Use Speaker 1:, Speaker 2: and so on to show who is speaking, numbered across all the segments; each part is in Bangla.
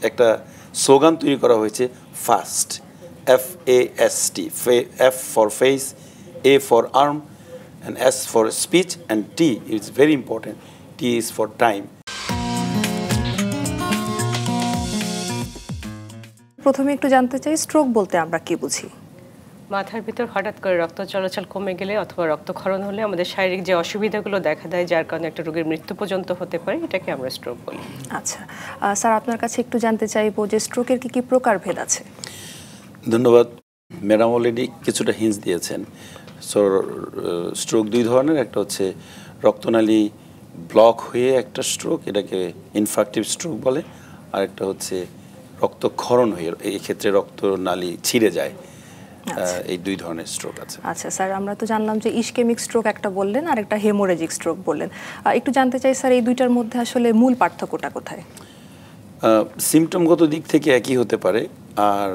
Speaker 1: একটা স্লোগান তৈরি করা হয়েছে fast, FAST, F for face, A for arm, and S for speech, and T is very important. T is for time.
Speaker 2: প্রথমে একটু জানতে চাই স্ট্রোক বলতে আমরা কি বুঝি?
Speaker 3: মাথার ভিতর হঠাৎ করে রক্ত চলাচল কমে গেলে অথবা রক্তক্ষরণ হলে আমাদের শারীরিক যে অসুবিধাগুলো দেখা দেয়, যার কারণে একটা রোগীর মৃত্যু পর্যন্ত হতে পারে, এটাকে আমরা স্ট্রোক বলি।
Speaker 2: আচ্ছা স্যার, আপনার কাছে একটু জানতে চাইবো যে স্ট্রোকের কি কি প্রকারভেদ আছে?
Speaker 1: ধন্যবাদ। ম্যাডাম অলরেডি কিছুটা হিন্টস দিয়েছেন। সো স্ট্রোক দুই ধরনের, একটা হচ্ছে রক্তনালী ব্লক হয়ে একটা স্ট্রোক, এটাকে ইনফ্রাক্টিভ স্ট্রোক বলে, আর একটা হচ্ছে রক্তক্ষরণ হয়ে, এই ক্ষেত্রে রক্তনালী ছিঁড়ে যায়। এই দুই ধরনের স্ট্রোক আছে।
Speaker 2: আচ্ছা স্যার, আমরা তো জানলাম যে ইসকেমিক স্ট্রোক একটা বললেন আর একটা হেমোরেজিক স্ট্রোক বললেন, একটু জানতে চাই স্যার এই দুইটার মধ্যে আসলে মূল পার্থক্যটা কোথায়?
Speaker 1: সিমটমগত দিক থেকে একই হতে পারে, আর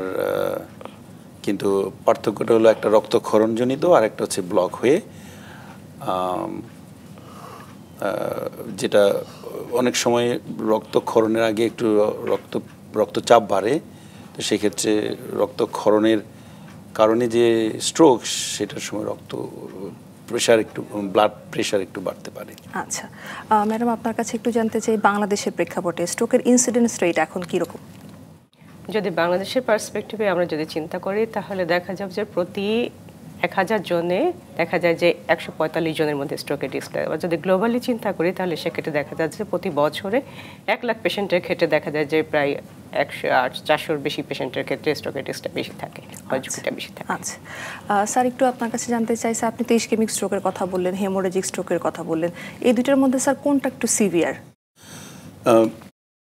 Speaker 1: কিন্তু পার্থক্যটা হলো একটা রক্তক্ষরণজনিত আর একটা হচ্ছে ব্লক হয়ে, যেটা অনেক সময় রক্তক্ষরণের আগে একটু রক্তচাপ বাড়ে, তো সেক্ষেত্রে রক্তক্ষরণের কারণে যে স্ট্রোক, সেটার সময় ব্লাড প্রেশার একটু বাড়তে পারে।
Speaker 2: আচ্ছা ম্যাডাম, আপনার কাছে একটু জানতে চাই বাংলাদেশের প্রেক্ষাপটে স্ট্রোকের ইনসিডেন্স রেট এখন কীরকম?
Speaker 3: যদি বাংলাদেশের পার্সপেক্টিভে আমরা যদি চিন্তা করি, তাহলে দেখা যাবে যে প্রতি 1000 জনে দেখা যায় যে 145 জনের মধ্যে স্ট্রোকের রিস্ক। আবার যদি গ্লোবালি চিন্তা করি, তাহলে সেক্ষেত্রে দেখা যাচ্ছে প্রতি বছরে 1 লাখ পেশেন্টের ক্ষেত্রে দেখা যায় যে প্রায় 400-র বেশি পেশেন্টের ক্ষেত্রে স্ট্রোকের রিস্কটা বেশি থাকে, ঝুঁকিটা বেশি থাকে।
Speaker 2: আচ্ছা স্যার, একটু আপনার কাছে জানতে চাই স্যার, আপনি তো ইসকেমিক স্ট্রোকের কথা বললেন, হেমোরেজিক স্ট্রোকের কথা বললেন, এই দুইটার মধ্যে স্যার কোনটা একটু সিভিয়ার?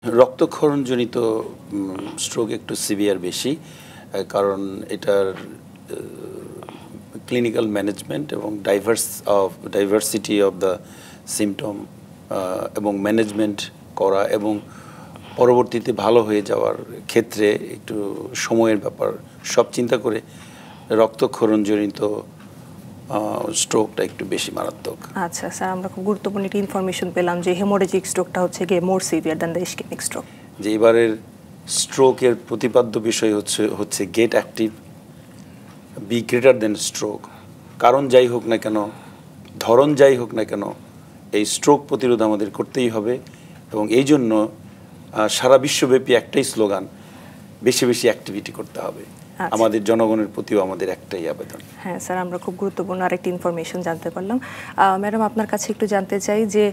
Speaker 1: রক্তক্ষরণজনিত স্ট্রোক একটু সিভিয়ার বেশি, কারণ এটার ক্লিনিক্যাল ম্যানেজমেন্ট এবং ডাইভার্সিটি অফ দ্য সিমটম এবং ম্যানেজমেন্ট করা এবং পরবর্তীতে ভালো হয়ে যাওয়ার ক্ষেত্রে একটু সময়ের ব্যাপার, সব চিন্তা করে রক্তক্ষরণজনিত স্ট্রোকটা একটু বেশি মারাত্মক।
Speaker 2: আচ্ছা স্যার, আমরা খুব গুরুত্বপূর্ণ একটা ইনফরমেশন পেলাম যে হেমোরেজিক স্ট্রোকটা হচ্ছে গিয়ে more severe than the ischaemic stroke.
Speaker 1: যে এবারের স্ট্রোকের প্রতিপাদ্য বিষয় হচ্ছে get active, be greater than stroke. কারণ যাই হোক না কেন, ধরন যাই হোক না কেন, এই স্ট্রোক প্রতিরোধ আমাদের করতেই হবে, এবং এই জন্য সারা বিশ্বব্যাপী একটাই স্লোগান, বেশি বেশি অ্যাক্টিভিটি করতে হবে। আমাদের জনগণের প্রতিও আমাদের একটাই আবেদন।
Speaker 2: হ্যাঁ স্যার, আমরা খুব গুরুত্বপূর্ণ আরেকটি ইনফরমেশন জানতে পারলাম। ম্যাডাম, আপনার কাছে একটু জানতে চাই যে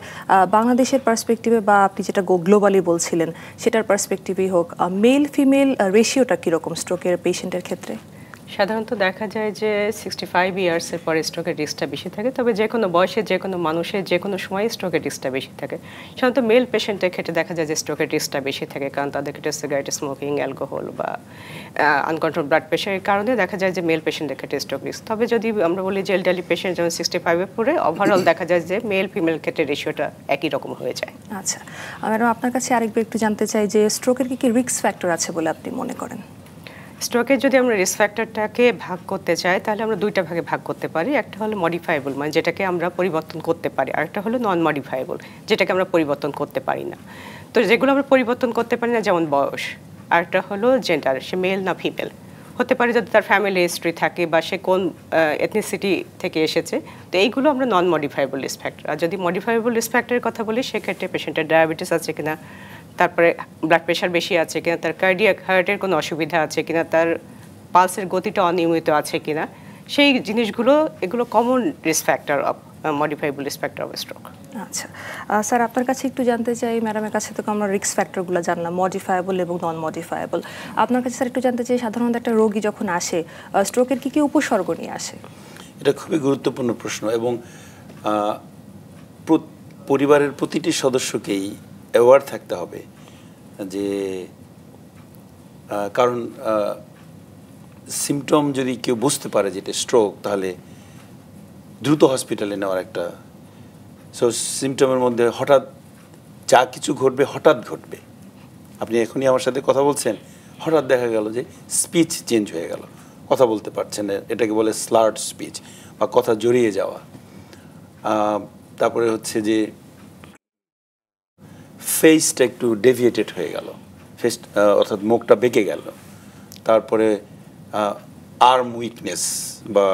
Speaker 2: বাংলাদেশের পার্সপেক্টিভে বা আপনি যেটা গ্লোবালি বলছিলেন সেটার পার্সপেক্টিভেই হোক, মেল ফিমেল রেশিওটা কীরকম স্ট্রোকের পেশেন্টের ক্ষেত্রে?
Speaker 3: সাধারণত দেখা যায় যে 65 ইয়ার্সের পরে স্ট্রোকের রিস্কটা বেশি থাকে, তবে যে কোনো বয়সে যে কোনো মানুষের যে কোনো সময় স্ট্রোকের রিস্কটা বেশি থাকে। সাধারণত মেল পেশেন্টের ক্ষেত্রে দেখা যায় যে স্ট্রোকের রিস্কটা বেশি থাকে, কারণ তাদের ক্ষেত্রে সিগারেট স্মোকিং, অ্যালকোহল বা আনকন্ট্রোল ব্লাড প্রেশারের কারণে দেখা যায় যে মেল পেশেন্টের ক্ষেত্রে স্ট্রোক রিস্ক। তবে যদি আমরা বলি যে এলডারলি পেশেন্ট যেমন 65-এর পরে, ওভারঅল দেখা যায় যে মেল ফিমেল ক্ষেত্রে রেশিওটা একই রকম হয়ে যায়।
Speaker 2: আচ্ছা ম্যাডাম, আপনার কাছে আরেকবার একটু জানতে চাই যে স্ট্রোকের কি কি রিস্ক ফ্যাক্টর আছে বলে আপনি মনে করেন?
Speaker 3: স্ট্রোকের যদি আমরা রিস্ক ফ্যাক্টরটাকে ভাগ করতে চাই, তাহলে আমরা দুইটা ভাগে ভাগ করতে পারি। একটা হলো মডিফাইবল, মানে যেটাকে আমরা পরিবর্তন করতে পারি, আর একটা হলো নন মডিফাইবল, যেটাকে আমরা পরিবর্তন করতে পারি না। তো যেগুলো আমরা পরিবর্তন করতে পারি না, যেমন বয়স, আর একটা হলো জেন্ডার, সে মেল না ফিমেল হতে পারে, যদি তার ফ্যামিলি হিস্ট্রি থাকে বা সে কোন এথনিসিটি থেকে এসেছে, তো এইগুলো আমরা নন মডিফাইবল রিস্ক ফ্যাক্টর। আর যদি মডিফাইবল রিস্ক ফ্যাক্টরের কথা বলি, সেক্ষেত্রে পেশেন্টের ডায়াবেটিস আছে কিনা, তারপরে ব্লাড প্রেশার বেশি আছে কিনা, তার কার্ডিয়াক হার্টের কোনো অসুবিধা আছে কিনা, তার পালসের গতিটা অনিয়মিত আছে কিনা, সেই জিনিসগুলো, এগুলো common risk factor of modifiable risk factor of stroke.
Speaker 2: আচ্ছা স্যার, আপনার কাছে একটু জানতে চাই, ম্যাডামের কাছে তো আমরা রিস্ক ফ্যাক্টরগুলো জানলাম, মডিফায়েবল এবং নন মডিফায়েবল। আপনার কাছে স্যার একটু জানতে চাই, সাধারণত একটা রোগী যখন আসে স্ট্রোকের কী কী উপসর্গ নিয়ে আসে?
Speaker 1: এটা খুবই গুরুত্বপূর্ণ প্রশ্ন, এবং পরিবারের প্রতিটি সদস্যকেই অ্যাওয়ার থাকতে হবে যে, কারণ সিমটম যদি কেউ বুঝতে পারে যেটা স্ট্রোক, তাহলে দ্রুত হসপিটালে নেওয়ার একটা, সো সিমটমের মধ্যে হঠাৎ যা কিছু ঘটবে, হঠাৎ ঘটবে। আপনি এখনই আমার সাথে কথা বলছেন, হঠাৎ দেখা গেল যে স্পিচ চেঞ্জ হয়ে গেল, কথা বলতে পারছেন না, এটাকে বলে স্লার্ড স্পিচ বা কথা জড়িয়ে যাওয়া। তারপরে হচ্ছে যে ফেসটা একটু ডেভিয়েটেড হয়ে গেল, অর্থাৎ মুখটা বেঁকে গেল, তারপরে আর্ম উইকনেস বা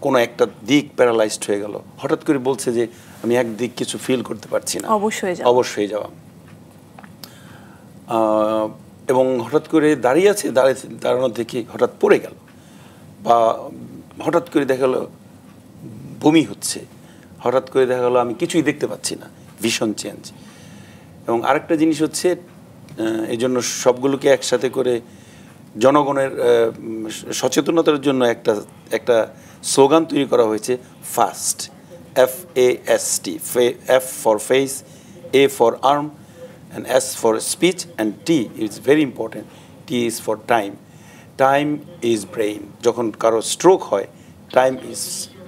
Speaker 1: কোনো একটা দিক প্যারালাইজড হয়ে গেল, হঠাৎ করে বলছে যে আমি একদিক কিছু ফিল করতে পারছি না, অবশ্যই যাওয়া। এবং হঠাৎ করে দাঁড়িয়ে আছে, দাঁড়ানোর দেখি হঠাৎ পড়ে গেল, বা হঠাৎ করে দেখা গেলো বমি হচ্ছে, হঠাৎ করে দেখা গেলো আমি কিছুই দেখতে পাচ্ছি না, ভীষণ চেঞ্জ। এবং আরেকটা জিনিস হচ্ছে, এই জন্য সবগুলোকে একসাথে করে জনগণের সচেতনতার জন্য একটা স্লোগান তৈরি করা হয়েছে, fast, FAST, F for face, A for arm, and S for speech, and T is very important, T is for time. Time is brain. যখন কারো স্ট্রোক হয়, টাইম ইজ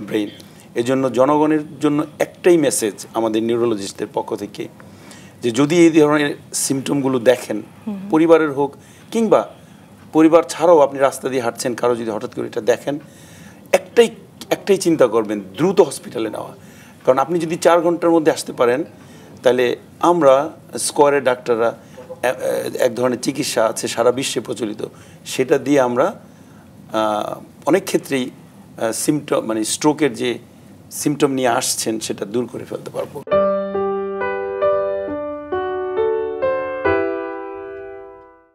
Speaker 1: ব্রেইন। এজন্য জনগণের জন্য একটাই মেসেজ আমাদের নিউরোলজিস্টদের পক্ষ থেকে, যে যদি এই ধরনের সিমটমগুলো দেখেন, পরিবারের হোক কিংবা পরিবার ছাড়াও আপনি রাস্তা দিয়ে হাঁটছেন, কারো যদি হঠাৎ করে এটা দেখেন, একটাই চিন্তা করবেন, দ্রুত হসপিটালে নেওয়া। কারণ আপনি যদি 4 ঘন্টার মধ্যে আসতে পারেন, তাহলে আমরা স্কোয়ারের ডাক্তাররা এক ধরনের চিকিৎসা আছে সারা বিশ্বে প্রচলিত, সেটা দিয়ে আমরা অনেক ক্ষেত্রেই সিমটম, মানে স্ট্রোকের যে সিমটম নিয়ে আসছেন সেটা দূর করে ফেলতে পারবো।